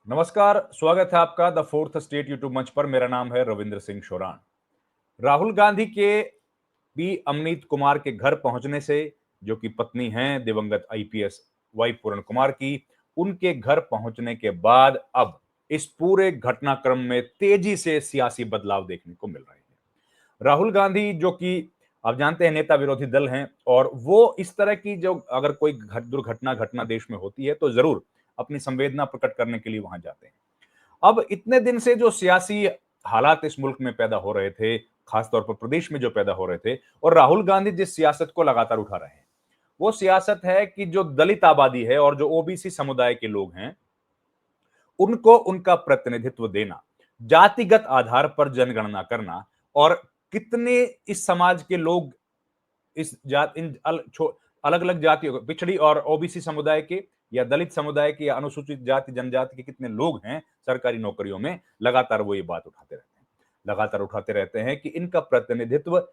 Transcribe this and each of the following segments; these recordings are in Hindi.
नमस्कार, स्वागत है आपका द फोर्थ स्टेट यूट्यूब मंच पर। मेरा नाम है रविंद्र सिंह शोरान। राहुल गांधी के पी अमनीत कुमार के घर पहुंचने से, जो कि पत्नी हैं दिवंगत आईपीएस वाई पूरण कुमार की, उनके घर पहुंचने के बाद अब इस पूरे घटनाक्रम में तेजी से सियासी बदलाव देखने को मिल रहे हैं। राहुल गांधी, जो कि आप जानते हैं नेता विरोधी दल हैं, और वो इस तरह की जो अगर कोई दुर्घटना घटना देश में होती है तो जरूर अपनी संवेदना प्रकट करने के लिए वहां जाते हैं। अब इतने दिन से जो सियासी हालात इस मुल्क में पैदा हो रहे थे, खासतौर पर प्रदेश में जो पैदा हो रहे थे, और राहुल गांधी जिस सियासत को लगातार उठा रहे हैं, वो सियासत है कि जो दलित आबादी है और जो ओबीसी समुदाय के लोग हैं, उनको उनका प्रतिनिधित्व देना, जातिगत आधार पर जनगणना करना, और कितने इस समाज के लोग इस जात इन अलग अलग जातियों पिछड़ी और ओबीसी समुदाय के या दलित समुदाय के या अनुसूचित जाति जनजाति के कितने लोग हैं सरकारी नौकरियों में, लगातार वो ये बात उठाते रहते हैं। लगातार उठाते रहते हैं कि इनका प्रतिनिधित्व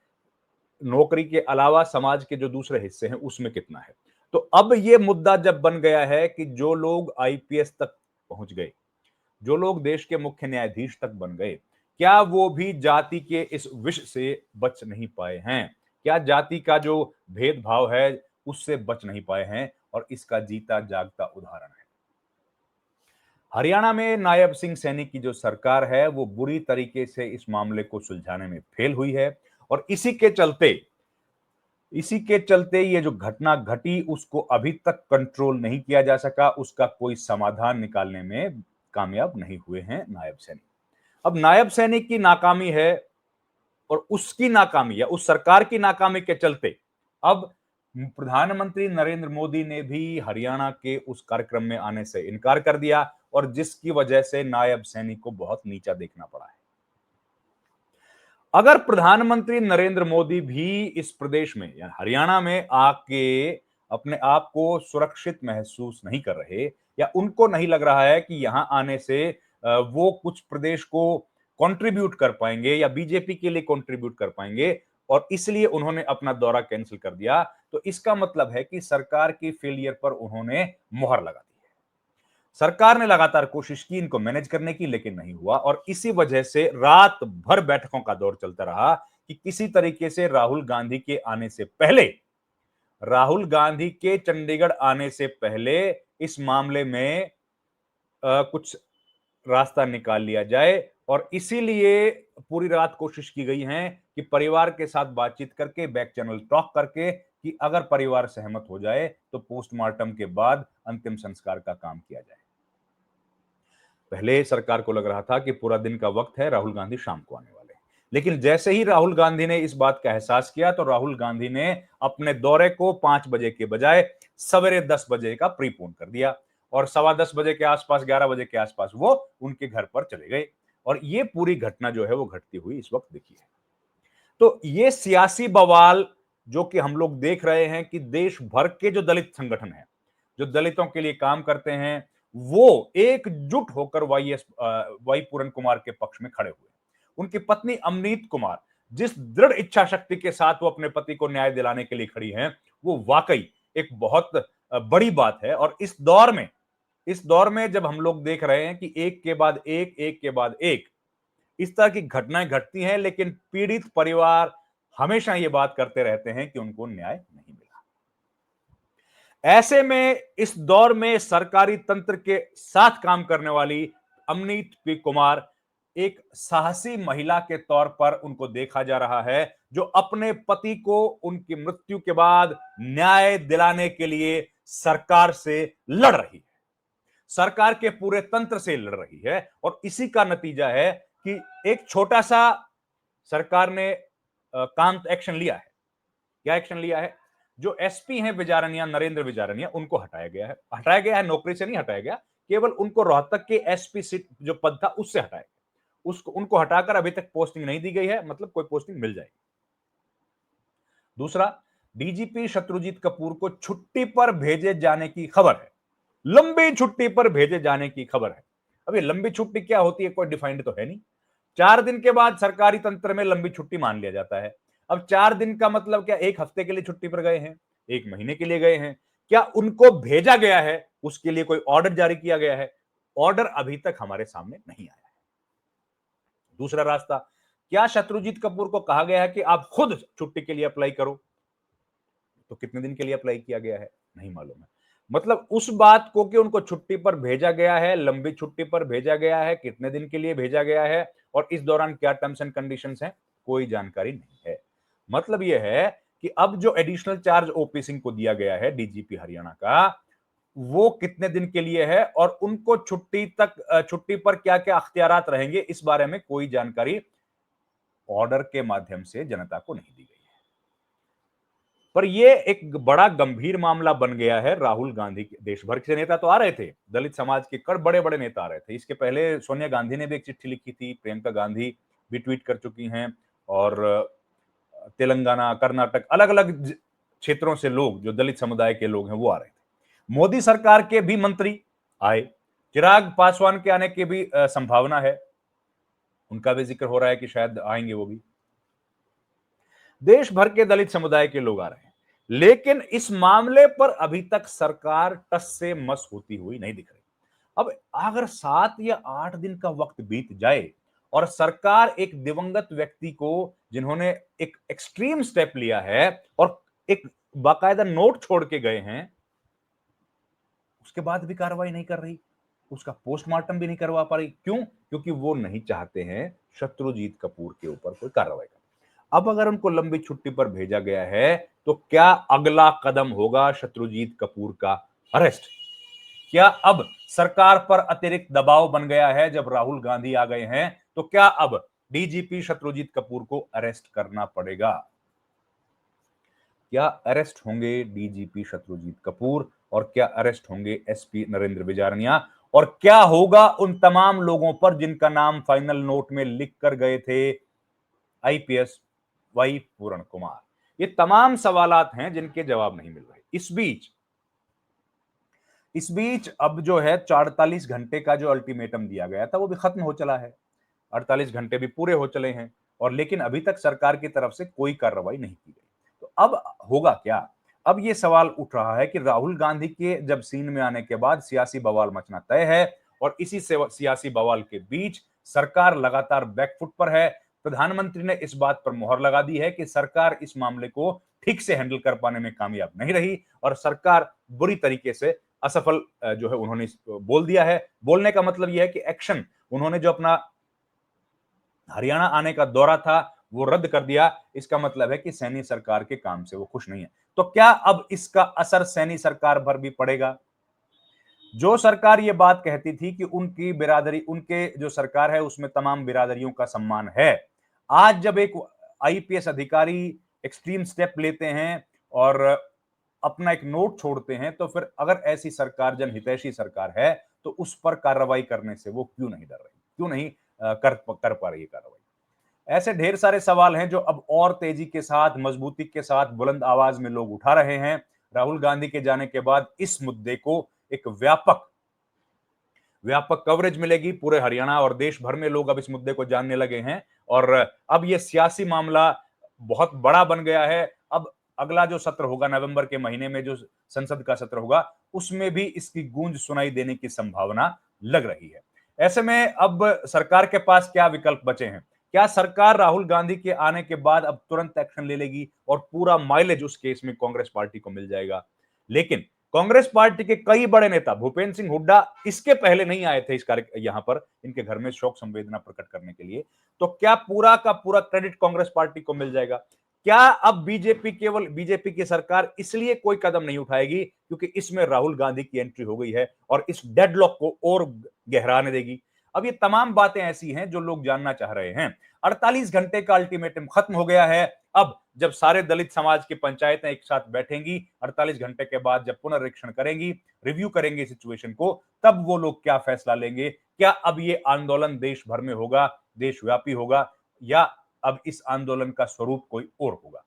नौकरी के अलावा समाज के जो दूसरे हिस्से हैं उसमें कितना है। तो अब ये मुद्दा जब बन गया है कि जो लोग आईपीएस तक पहुंच गए, जो लोग देश के मुख्य न्यायाधीश तक बन गए, क्या वो भी जाति के इस विष से बच नहीं पाए हैं? क्या जाति का जो भेदभाव है उससे बच नहीं पाए हैं? और इसका जीता जागता उदाहरण है हरियाणा में नायब सिंह सैनी की जो सरकार है, वो बुरी तरीके से इस मामले को सुलझाने में फेल हुई है। और इसी के चलते ये जो घटना घटी उसको अभी तक कंट्रोल नहीं किया जा सका, उसका कोई समाधान निकालने में कामयाब नहीं हुए हैं नायब सैनी। अब नायब सैनिक की नाकामी है, और उसकी नाकामी या उस सरकार की नाकामी के चलते अब प्रधानमंत्री नरेंद्र मोदी ने भी हरियाणा के उस कार्यक्रम में आने से इनकार कर दिया, और जिसकी वजह से नायब सैनिक को बहुत नीचा देखना पड़ा है। अगर प्रधानमंत्री नरेंद्र मोदी भी इस प्रदेश में या हरियाणा में आके अपने आप को सुरक्षित महसूस नहीं कर रहे, या उनको नहीं लग रहा है कि यहां आने से वो कुछ प्रदेश को कंट्रीब्यूट कर पाएंगे या बीजेपी के लिए कंट्रीब्यूट कर पाएंगे, और इसलिए उन्होंने अपना दौरा कैंसिल कर दिया, तो इसका मतलब है कि सरकार की फेलियर पर उन्होंने मोहर लगा दी है। सरकार ने लगातार कोशिश की इनको मैनेज करने की, लेकिन नहीं हुआ, और इसी वजह से रात भर बैठकों का दौर चलता रहा कि किसी तरीके से राहुल गांधी के चंडीगढ़ आने से पहले इस मामले में कुछ रास्ता निकाल लिया जाए। और इसीलिए पूरी रात कोशिश की गई है कि परिवार के साथ बातचीत करके, बैक चैनल टॉक करके, कि अगर परिवार सहमत हो जाए तो पोस्टमार्टम के बाद अंतिम संस्कार का काम किया जाए। पहले सरकार को लग रहा था कि पूरा दिन का वक्त है, राहुल गांधी शाम को आने वाले हैं। लेकिन जैसे ही राहुल गांधी ने इस बात का एहसास किया, तो राहुल गांधी ने अपने दौरे को 5 बजे के बजाय सवेरे 10 बजे का प्रीपोन कर दिया, और 10:15 बजे के आसपास, 11 बजे के आसपास वो उनके घर पर चले गए। और ये पूरी घटना जो है वो घटती हुई इस वक्त दिखी है। तो ये सियासी बवाल जो कि हम लोग देख रहे हैं कि देश भर के जो दलित संगठन हैं, जो दलितों के लिए काम करते हैं, वो एकजुट होकर वाई पूरन कुमार के पक्ष में खड़े हुए। उनकी पत्नी अमनीत कुमार जिस दृढ़ इच्छा शक्ति के साथ वो अपने पति को न्याय दिलाने के लिए खड़ी हैं, वो वाकई एक बहुत बड़ी बात है। और इस दौर में जब हम लोग देख रहे हैं कि एक के बाद एक इस तरह की घटनाएं घटती हैं, लेकिन पीड़ित परिवार हमेशा ये बात करते रहते हैं कि उनको न्याय नहीं मिला। ऐसे में इस दौर में सरकारी तंत्र के साथ काम करने वाली अमनीत पी कुमार एक साहसी महिला के तौर पर उनको देखा जा रहा है, जो अपने पति को उनकी मृत्यु के बाद न्याय दिलाने के लिए सरकार से लड़ रही है, सरकार के पूरे तंत्र से लड़ रही है। और इसी का नतीजा है कि एक छोटा सा सरकार ने काम एक्शन लिया है। क्या एक्शन लिया है? जो एसपी हैं विजारनिया, नरेंद्र विजारनिया, उनको हटाया गया है नौकरी से नहीं हटाया गया, केवल उनको रोहतक के एसपी सीट जो पद था उससे हटाया गया। उसको उनको हटाकर अभी तक पोस्टिंग नहीं दी गई है, मतलब कोई पोस्टिंग मिल जाएगी। दूसरा, डीजीपी शत्रुजीत कपूर को छुट्टी पर भेजे जाने की खबर है, लंबी छुट्टी पर भेजे जाने की खबर है। अब ये लंबी छुट्टी क्या होती है, कोई डिफाइंड तो है नहीं। 4 दिन के बाद सरकारी तंत्र में लंबी छुट्टी मान लिया जाता है। अब 4 दिन का मतलब क्या, 1 हफ्ते के लिए छुट्टी पर गए हैं, 1 महीने के लिए गए हैं? क्या उनको भेजा गया है, उसके लिए कोई ऑर्डर जारी किया गया है? ऑर्डर अभी तक हमारे सामने नहीं आया है। दूसरा रास्ता, क्या शत्रुजीत कपूर को कहा गया है कि आप खुद छुट्टी के लिए अप्लाई करो? तो कितने दिन के लिए अप्लाई किया गया है, नहीं मालूम है। मतलब उस बात को कि उनको छुट्टी पर भेजा गया है, लंबी छुट्टी पर भेजा गया है, कितने दिन के लिए भेजा गया है और इस दौरान क्या टर्म्स एंड कंडीशंस हैं, कोई जानकारी नहीं है। मतलब यह है कि अब जो एडिशनल चार्ज ओपी सिंह को दिया गया है, डीजीपी हरियाणा का, वो कितने दिन के लिए है और उनको छुट्टी पर क्या-क्या अख्तियारात रहेंगे, इस बारे में कोई जानकारी ऑर्डर के माध्यम से जनता को नहीं दी गई है। पर यह एक बड़ा गंभीर मामला बन गया है राहुल गांधी के। देश भर से नेता तो आ रहे थे, दलित समाज के कई बड़े-बड़े नेता आ रहे थे। इसके पहले सोनिया गांधी ने भी एक चिट्ठी लिखी थी, प्रियंका गांधी भी ट्वीट कर चुकी हैं और तेलंगाना, कर्नाटक, अलग-अलग क्षेत्रों से लोग, जो दलित समुदाय के लोग हैं, वो आ रहे थे। मोदी सरकार के भी मंत्री आए, चिराग पासवान के आने की भी संभावना है, उनका भी जिक्र हो रहा है कि शायद आएंगे वो भी। देश भर के दलित समुदाय के लोग आ रहे हैं, लेकिन इस मामले पर अभी तक सरकार टस से मस होती हुई नहीं दिख रही। अब अगर 7 या 8 दिन का वक्त बीत जाए और सरकार एक दिवंगत व्यक्ति को, जिन्होंने एक एक्सट्रीम स्टेप लिया है और एक बाकायदा नोट छोड़ के गए हैं, उसके बाद भी कार्रवाई नहीं कर रही, उसका पोस्टमार्टम भी नहीं करवा पा रही। क्यों? क्योंकि वो नहीं चाहते हैं शत्रुजीत कपूर के ऊपर कोई कार्रवाई करना। अब अगर उनको लंबी छुट्टी पर भेजा गया है, तो क्या अगला कदम होगा शत्रुजीत कपूर का अरेस्ट? क्या अब सरकार पर अतिरिक्त दबाव बन गया है जब राहुल गांधी आ गए हैं, तो क्या अब डीजीपी शत्रुजीत कपूर को अरेस्ट करना पड़ेगा? क्या अरेस्ट होंगे डीजीपी शत्रुजीत कपूर और क्या अरेस्ट होंगे एसपी नरेंद्र बिजारनिया? और क्या होगा उन तमाम लोगों पर जिनका नाम फाइनल नोट में लिख कर गए थे आईपीएस वाई पूरण कुमार? ये तमाम सवालात हैं जिनके जवाब नहीं मिल रहे। इस बीच अब जो है 48 घंटे का जो अल्टीमेटम दिया गया था वो भी खत्म हो चला है। 48 घंटे भी पूरे हो चले हैं और लेकिन अभी तक सरकार की तरफ से कोई कार्रवाई नहीं की गई। तो अब होगा क्या? अब ये सवाल उठ रहा है कि राहुल गांधी के जब सीन में आने के बाद सियासी बवाल मचना तय है और इसी सियासी बवाल के बीच सरकार लगातार बैकफुट पर है। प्रधानमंत्री ने इस बात पर मोहर लगा दी है कि सरकार इस मामले को ठीक से हैंडल कर पाने में कामयाब नहीं रही और सरकार बुरी तरीके से असफल जो है उन्होंने बोल दिया है। बोलने का मतलब यह है कि एक्शन, उन्होंने जो अपना हरियाणा आने का दौरा था वो रद्द कर दिया। इसका मतलब है कि सैनी सरकार के काम से वो खुश नहीं है। तो क्या अब इसका असर सैनी सरकार पर भी पड़ेगा? जो सरकार ये बात कहती थी कि उनकी बिरादरी, उनके जो सरकार है उसमें तमाम बिरादरियों का सम्मान है, आज जब एक आईपीएस अधिकारी एक्सट्रीम स्टेप लेते हैं और अपना एक नोट छोड़ते हैं, तो फिर अगर ऐसी सरकार जनहितैषी सरकार है तो उस पर कार्रवाई करने से वो क्यों नहीं डर रही, क्यों नहीं कर पा रही है कार्रवाई? ऐसे ढेर सारे सवाल हैं जो अब और तेजी के साथ, मजबूती के साथ, बुलंद आवाज में लोग उठा रहे हैं। राहुल गांधी के जाने के बाद इस मुद्दे को एक व्यापक व्यापक कवरेज मिलेगी। पूरे हरियाणा और देश भर में लोग अब इस मुद्दे को जानने लगे हैं और अब यह सियासी मामला बहुत बड़ा बन गया है। अब अगला जो सत्र होगा नवंबर के महीने में, जो संसद का सत्र होगा, उसमें भी इसकी गूंज सुनाई देने की संभावना लग रही है। ऐसे में अब सरकार के पास क्या विकल्प बचे हैं? क्या सरकार राहुल गांधी के आने के बाद अब तुरंत एक्शन ले लेगी और पूरा माइलेज उस केस में कांग्रेस पार्टी को मिल जाएगा? लेकिन कांग्रेस पार्टी के कई बड़े नेता, भूपेंद्र सिंह हुड्डा इसके पहले नहीं आए थे इस कार्य यहां पर इनके घर में शोक संवेदना प्रकट करने के लिए। तो क्या पूरा का पूरा क्रेडिट कांग्रेस पार्टी को मिल जाएगा? क्या अब बीजेपी की सरकार इसलिए कोई कदम नहीं उठाएगी क्योंकि इसमें राहुल गांधी की एंट्री हो गई है और इस डेडलॉक को और गहराने देगी? अब ये तमाम बातें ऐसी हैं जो लोग जानना चाह रहे हैं। 48 घंटे का अल्टीमेटम खत्म हो गया है। अब जब सारे दलित समाज की पंचायतें एक साथ बैठेंगी 48 घंटे के बाद, जब पुनरीक्षण करेंगी, रिव्यू करेंगे सिचुएशन को, तब वो लोग क्या फैसला लेंगे? क्या अब ये आंदोलन देश भर में होगा, देशव्यापी होगा, या अब इस आंदोलन का स्वरूप कोई और होगा?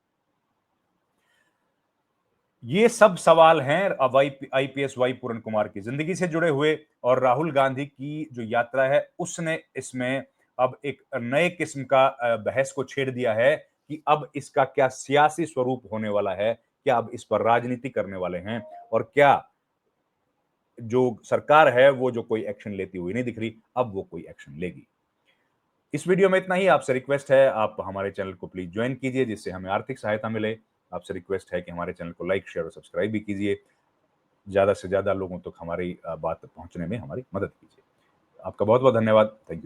ये सब सवाल हैं अब आईपीएस वाई पूरण कुमार की जिंदगी से जुड़े हुए और राहुल गांधी की जो यात्रा है उसने इसमें अब एक नए किस्म का बहस को छेड़ दिया है कि अब इसका क्या सियासी स्वरूप होने वाला है, क्या अब इस पर राजनीति करने वाले हैं और क्या जो सरकार है वो जो कोई एक्शन लेती हुई नहीं दिख रही, अब वो कोई एक्शन लेगी। इस वीडियो में इतना ही। आपसे रिक्वेस्ट है आप हमारे चैनल को प्लीज ज्वाइन कीजिए जिससे हमें आर्थिक सहायता मिले। आपसे रिक्वेस्ट है कि हमारे चैनल को लाइक, शेयर और सब्सक्राइब भी कीजिए। ज़्यादा से ज़्यादा लोगों तक हमारी बात पहुँचने में हमारी मदद कीजिए। आपका बहुत-बहुत धन्यवाद। Thank you.